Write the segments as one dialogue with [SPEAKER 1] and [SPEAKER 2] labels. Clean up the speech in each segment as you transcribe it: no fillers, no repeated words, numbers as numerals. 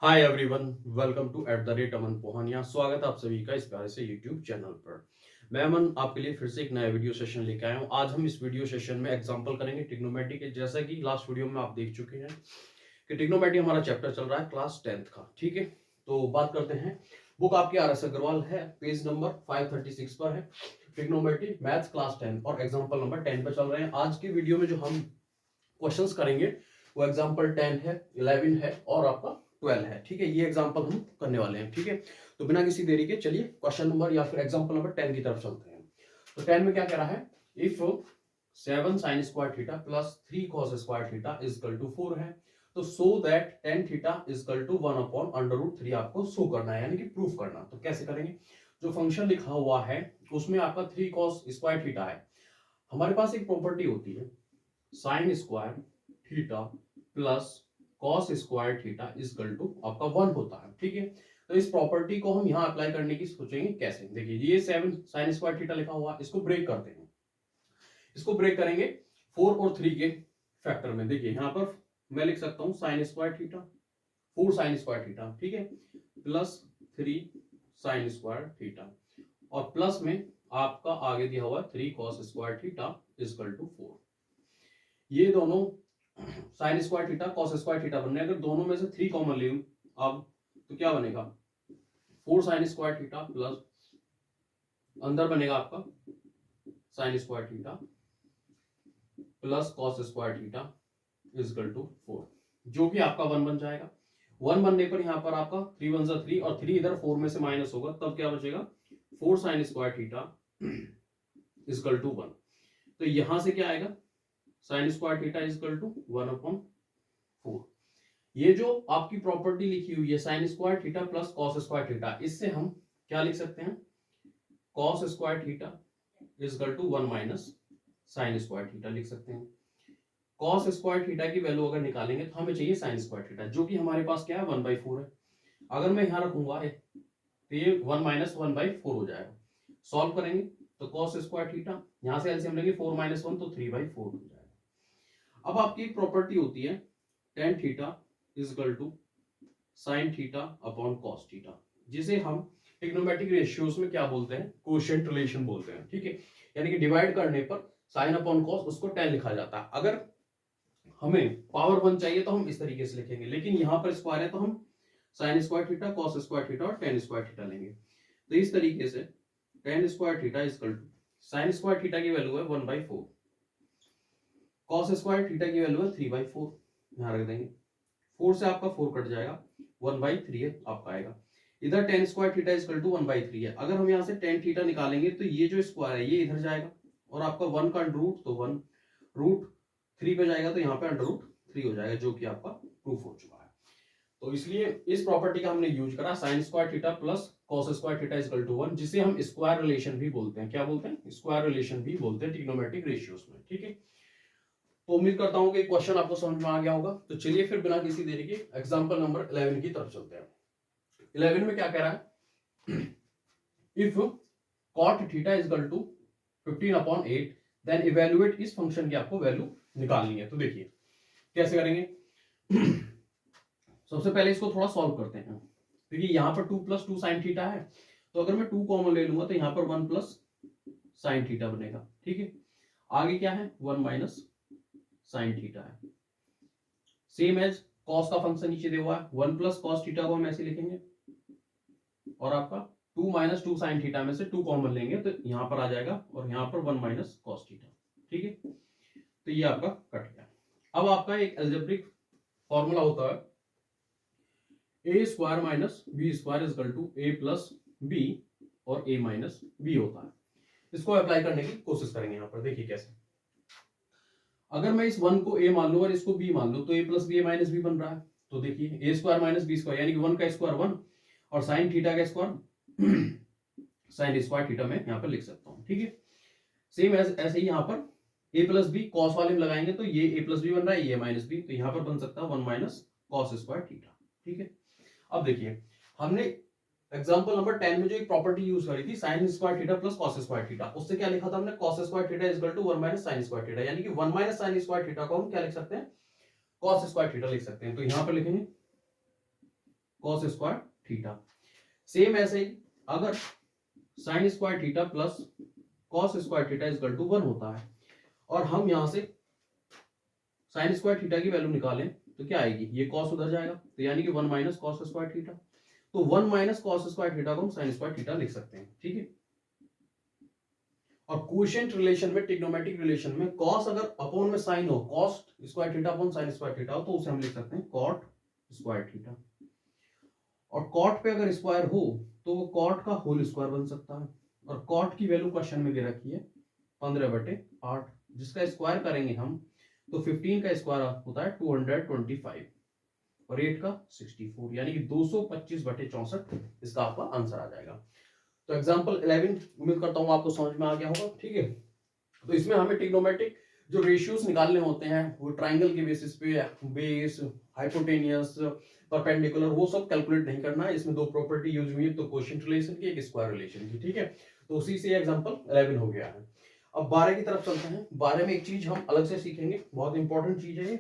[SPEAKER 1] Hi everyone, welcome to @अमन पोहानिया। स्वागत है आप सभी का इस प्यारे से यूट्यूब चैनल पर। मैं अमन आपके लिए फिर से एक नया वीडियो सेशन लेके आया हूँ। आज हम इस वीडियो सेशन में एग्जांपल करेंगे ट्रिग्नोमेट्री के। जैसा कि लास्ट वीडियो में आप देख चुके हैं कि ट्रिग्नोमेट्री हमारा चैप्टर चल रहा है क्लास 10th का। ठीक है, तो बात करते हैं। बुक आपकी RS अग्रवाल है, पेज नंबर 536 पर है। ट्रिग्नोमेट्री मैथ्स क्लास 10 और एग्जाम्पल नंबर 10 पे चल रहे हैं। आज की वीडियो में जो हम क्वेश्चंस करेंगे वो एग्जांपल 10 है, 11 है और आपका 12 है। ठीक है, ये एग्जांपल हम करने वाले हैं। ठीक है, तो बिना किसी देरी के चलिए क्वेश्चन नंबर या फिर एग्जांपल नंबर 10 की तरफ चलते हैं। तो 10 में क्या कह रहा है, if 7 sin square theta plus 3 cos square theta is equal to 4 है, तो so that tan theta is equal to 1 upon under root 3 आपको शो करना है, यानी कि प्रूफ करना। तो कैसे करेंगे, जो फंक्शन लिखा हुआ है उसमें आपका 3 cos स्क्वायर थीटा है। हमारे पास एक प्रॉपर्टी होती है sine square theta plus cos square theta is equal to आपका 1 होता है। ठीक है, तो इस प्रॉपर्टी को हम यहां अप्लाई करने की सोचेंगे कैसे। देखिए, ये 7 साइन स्क्वायर थीटा लिखा हुआ, इसको ब्रेक करते हैं। इसको ब्रेक करेंगे 4 और 3 के फैक्टर में। देखिए यहां पर मैं लिख सकता हूं sine square theta, 4 sine square theta, ठीक है, प्लस 3 साइन स्क्वायर थीटा, और प्लस में आपका आगे दिया हुआ 3 cos square theta is equal to 4। ये दोनों sine square theta cos square theta बनने, अगर दोनों में से 3 कॉमन ले अब तो क्या बनेगा, 4 साइन स्क्वायर थीटा प्लस अंदर बनेगा आपका sine square theta plus cos square theta is equal to 4, जो कि आपका 1 बन जाएगा। 1 बनने पर यहां पर आपका 3 1 जा 3 और 3 इधर 4 में से माइनस होगा, तब क्या बचेगा 4 sine square theta is equal to 1। तो यहां से क्या आएगा, sine square theta is equal to 1 upon 4। ये जो आपकी प्रॉपर्टी लिखी हुई है sine square theta plus cos square theta, इससे हम क्या लिख सकते हैं, cos square theta is equal to 1 minus sine square theta लिख सकते हैं। कॉस स्क्वायर थीटा की वैल्यू अगर निकालेंगे तो हमें चाहिए साइन स्क्वायर थीटा, जो कि हमारे पास क्या है 1/4 है। अगर मैं यहां रखूंगा तो ये 1 माइनस 1/4 हो जाएगा। सॉल्व करेंगे तो कॉस स्क्वायर थीटा, यहां से एलसीएम लेंगे 4 माइनस 1 तो 3/4 हो जाएगा। अब आपकी एक प्रॉपर्टी होती है tan theta is equal to sine theta upon cos theta, जिसे हम ट्रिग्नोमेट्रिक रेशियोज में क्या बोलते हैं, कोशेंट रिलेशन बोलते हैं। ठीक है, यानी कि डिवाइड करने पर साइन अपॉन कॉस उसको tan लिखा जाता है। अगर हमें पावर 1 चाहिए तो हम इस तरीके से लिखेंगे, लेकिन यहां पर स्क्वायर है तो हम sine square theta cos square theta और tan स्क्वायर थीटा लेंगे। तो इस तरीके से tan square theta is equal to sine square theta की वैल्यू है 1/4, कॉस स्क्वायर थीटा की वैल्यू है 3/4, यहां रख देंगे। 4 से आपका 4 कट जाएगा, 1/3 है आपका आएगा। इधर tan square theta equal to 1/3 है। अगर हम यहाँ से tan थीटा निकालेंगे तो ये जो स्क्वायर है ये इधर जाएगा, और आपका 1 का रूट तो 1 रूट 3 पे जाएगा, तो यहाँ पे अंडर रूट 3 हो जाएगा, जो कि आपका प्रूफ हो चुका है। तो इसलिए इस प्रॉपर्टी का हमने यूज करा sine square theta plus cos square theta equal to 1, जिसे हम स्क्वायर रिलेशन भी बोलते हैं। क्या बोलते हैं, स्क्वायर रिलेशन भी बोलते हैं ट्रिग्नोमेट्रिक रेशियोज में। ठीक है, तो उम्मीद करता हूं कि क्वेश्चन आपको समझ में आ गया होगा। तो चलिए फिर बिना किसी देरी के एग्जांपल नंबर 11 की तरफ चलते हैं। 11 में क्या कह रहा है, if cot theta is equal to 15/8 then evaluate, इस फंक्शन की आपको वैल्यू निकालनी है। तो देखिए कैसे करेंगे। सबसे पहले इसको थोड़ा सॉल्व करते हैं। देखिए यहां पर 2 + 2 sin थीटा है, तो अगर मैं 2 कॉमन ले लूंगा तो यहां पर 1 + sin थीटा बनेगा। ठीक है, आगे क्या है 1 माइनस sin थीटा है, सेम एज cos का फंक्शन नीचे दिया हुआ है, 1 + cos थीटा को हम ऐसे लिखेंगे, और आपका 2 - 2 sin थीटा में से 2 कॉमन लेंगे तो यहां पर आ जाएगा, और यहां पर 1 माइनस cos थीटा। ठीक है, तो ये आपका कट गया। अब आपका एक अलजेब्रिक फॉर्मूला होता है a² - b² = a + b और a - b होता है। इसको अप्लाई करने की कोशिश करेंगे। यहां पर देखिए कैसे, अगर मैं इस 1 को a मान लूं और इसको b मान लूं तो a + b a - b बन रहा है। तो देखिए a² - b² यानी कि 1 का स्क्वायर 1 और साइन थीटा का स्क्वायर साइन स्क्वायर थीटा में यहां पर लिख सकता हूं। ठीक है, सेम एज ऐसे ही यहां पर a + b cos वाले में लगाएंगे तो ये a + b बन रहा है, ये - b, तो यहां पर बन सकता है 1 माइनस cos स्क्वायर थीटा। ठीक है, अब देखिए हमने एग्जांपल नंबर 10 में जो एक प्रॉपर्टी यूज करी थी sine square theta plus cos square theta, उससे क्या लिखा था हमने, cos square theta is equal to 1 minus sin square theta, यानी कि 1 माइनस sin स्क्वायर थीटा को हम क्या लिख सकते हैं, cos स्क्वायर थीटा लिख सकते हैं। तो यहां पर लिखेंगे कॉस स्क्वायर थीटा। सेम ऐसे ही अगर sine square theta plus cos square theta equal to 1 होता है और हम यहां से साइन स्क्वायर थीटा की वैल्यू निकालें तो क्या आएगी, ये कॉस उधर जाएगा तो यानी कि 1 माइनस कॉस स्क्वायर थीटा। तो 1 माइनस कॉस स्क्वायर थीटा को हम साइन स्क्वायर थीटा लिख सकते हैं, ठीक है। और कोएफिशिएंट रिलेशन में, ट्रिग्नोमेट्रिक रिलेशन में कॉस अगर अपॉन में साइन हो, cos square theta upon sine square theta हो तो उसे हम लिख सकते हैं कॉट स्क्वायर थीटा। और कॉट पे अगर स्क्वायर हो तो वो कॉट का होल स्क्वायर बन सकता है। और कॉट की वैल्यू क्वेश्चन में दे रखी है 15/8, जिसका स्क्वायर करेंगे हम तो 15 का स्क्वायर होता है 225 और 8 का 64, यानी कि 225/64 इसका आपका आंसर आ जाएगा। तो एग्जांपल 11 उम्मीद करता हूं आपको समझ में आ गया होगा, ठीक है। तो इसमें हमें ट्रिग्नोमेट्रिक जो रेशियोज निकालने होते हैं वो ट्राइंगल के बेसिस पे, बेस, हाइपोटेनियस, परपेंडिकुलर, वो सब कैलकुलेट नहीं करना है। इसमें दो प्रॉपर्टी यूज हुई है, तो कोएफिशिएंट रिलेशन की, एक स्क्वायर रिलेशन की, ठीक है। तो उसी से एग्जांपल 11 हो गया है। अब 12 की तरफ चलते हैं। 12 में एक चीज हम अलग से सीखेंगे, बहुत इंपॉर्टेंट चीज है ये।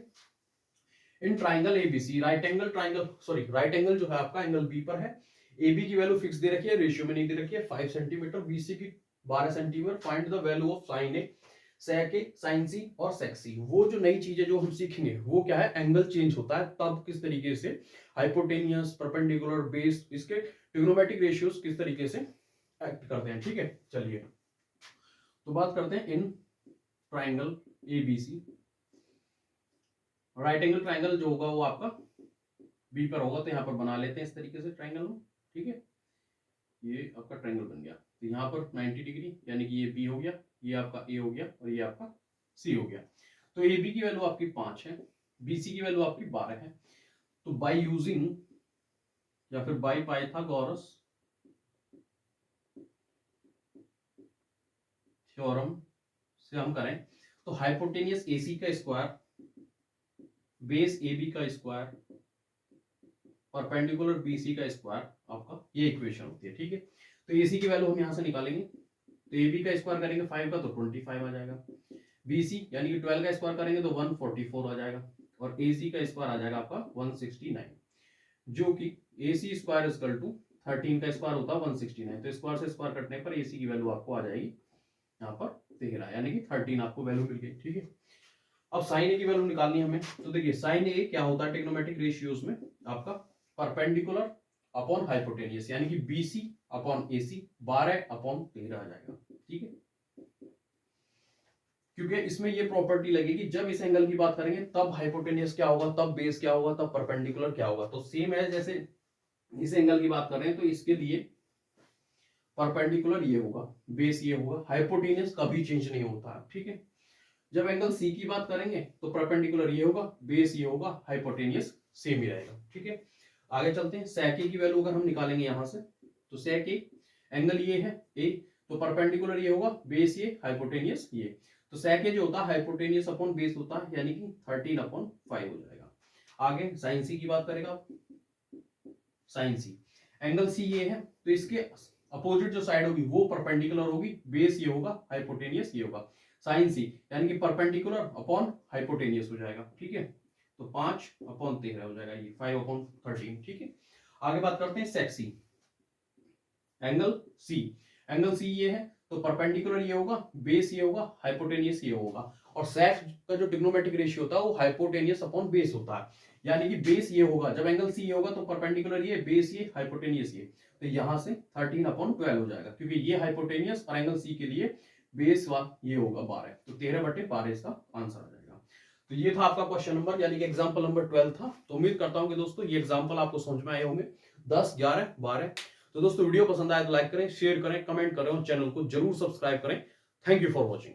[SPEAKER 1] In triangle ABC, right angle जो है आपका एंगल बी पर है, AB की वैल्यू फिक्स दे रखी है, रेशियो में नहीं दे रखी है, 5 सेंटीमीटर, BC की 12 centimetre. Find the value of sine A, sec A, sine C और सेक सी। वो जो नई चीजें जो हम सीखेंगे वो क्या है, एंगल चेंज होता है तब किस तरीके से हाइपोटेनियस, परपेंडिकुलर, बेस, इसके ट्रिग्नोमेट्रिक रेशियोज किस तरीके से एक्ट करते हैं, ठीक है। चलिए तो बात करते हैं in triangle ABC. Right angle triangle जो होगा वो आपका बी पर होगा, तो यहाँ पर बना लेते हैं इस तरीके से ट्राइंगल में, ठीक है। ये आपका ट्राइंगल बन गया, तो यहाँ पर 90 डिग्री, यानी कि ये बी हो गया, ये आपका ए हो गया और ये आपका सी हो गया। तो ए बी की वैल्यू आपकी 5 है, बीसी की वैल्यू आपकी 12 है। तो बाय यूजिंग या फिर बाय पाइथागोरस थ्योरम से हम करें तो हाइपोटेनियस एसी का स्क्वायर, बेस AB का स्क्वायर, परपेंडिकुलर BC का स्क्वायर, आपका ये इक्वेशन होती है, ठीक है। तो AC की वैल्यू हम यहां से निकालेंगे, तो AB का स्क्वायर करेंगे 5 का तो 25 आ जाएगा, BC यानी कि 12 का स्क्वायर करेंगे तो 144 आ जाएगा, और AC का स्क्वायर आ जाएगा आपका 169, जो कि AC स्क्वायर इक्वल टू 13 का स्क्वायर होता है 169। तो स्क्वायर से स्क्वायर कटने पर AC की वैल्यू आपको आ जाएगी यहाँ पर 13, यानी कि 13 आपको वैल्यू मिल गई, ठीक है। अब साइन ए की वैल्यू निकालनी है हमें, तो देखिए साइन ए क्या होता है ट्रिग्नोमेट्रिक रेशियोज में, आपका परपेंडिकुलर अपॉन हाइपोटेनियस, यानी कि BC अपॉन AC 12/13 आ जाएगा, ठीक है। क्योंकि इसमें ये प्रॉपर्टी लगेगी, जब इस एंगल की बात करेंगे तब हाइपोटेनियस क्या होगा, तब बेस क्या होगा, तब परपेंडिकुलर क्या होगा। तो सेम है जैसे इस एंगल की बात कर रहे हैं, तो इसके लिए परपेंडिकुलर ये होगा, बेस ये होगा, हाइपोटेनियस कभी चेंज नहीं होता है, ठीक है। जब एंगल सी की बात करेंगे तो परपेंडिकुलर ये होगा, बेस ये होगा, हाइपोटेनियस सेम ही रहेगा, ठीक है। आगे चलते हैं। सेक ए की वैल्यू अगर हम निकालेंगे यहां से, तो सेक ए एंगल ये है ए, तो परपेंडिकुलर ये होगा, बेस ये, हाइपोटेनियस ये। तो सेक ए जो होता है हाइपोटेनियस अपॉन बेस होता है, यानी कि 13/5 हो जाएगा। आगे साइन सी की बात करेगा, साइन सी एंगल सी ये है, तो इसके अपोजिट जो साइड होगी वो परपेंडिकुलर होगी, बेस ये होगा, हाइपोटेनियस ये होगा। साइन सी यानी कि परपेंडिकुलर अपॉन हाइपोटेनियस हो जाएगा, ठीक है। तो 5/13 हो जाएगा, ये 5/13, ठीक है। आगे बात करते हैं सेक सी, एंगल सी ये है, तो परपेंडिकुलर ये होगा, बेस ये होगा, हाइपोटेनियस ये होगा। और सेक का जो ट्रिग्नोमेट्रिक रेशियो होता है वो हाइपोटेनियस अपॉन बेस होता है, यानी कि बेस ये होगा, जब एंगल सी ये होगा तो परपेंडिकुलर ये, बेस ये, हाइपोटेनियस ये। तो यहां से 13/12 हो जाएगा, क्योंकि ये हाइपोटेनियस और एंगल सी के लिए बेस ये होगा 12, तो 13/12 इसका आंसर आ जाएगा। तो ये था आपका क्वेश्चन नंबर, यानी कि एग्जांपल नंबर 12 था। तो उम्मीद करता हूं कि दोस्तों ये एग्जांपल आपको समझ में आए होंगे, 10, 11, 12। तो दोस्तों वीडियो पसंद आए तो लाइक करें, शेयर करें, कमेंट करें और चैनल को जरूर सब्सक्राइब करें। Thank you for watching.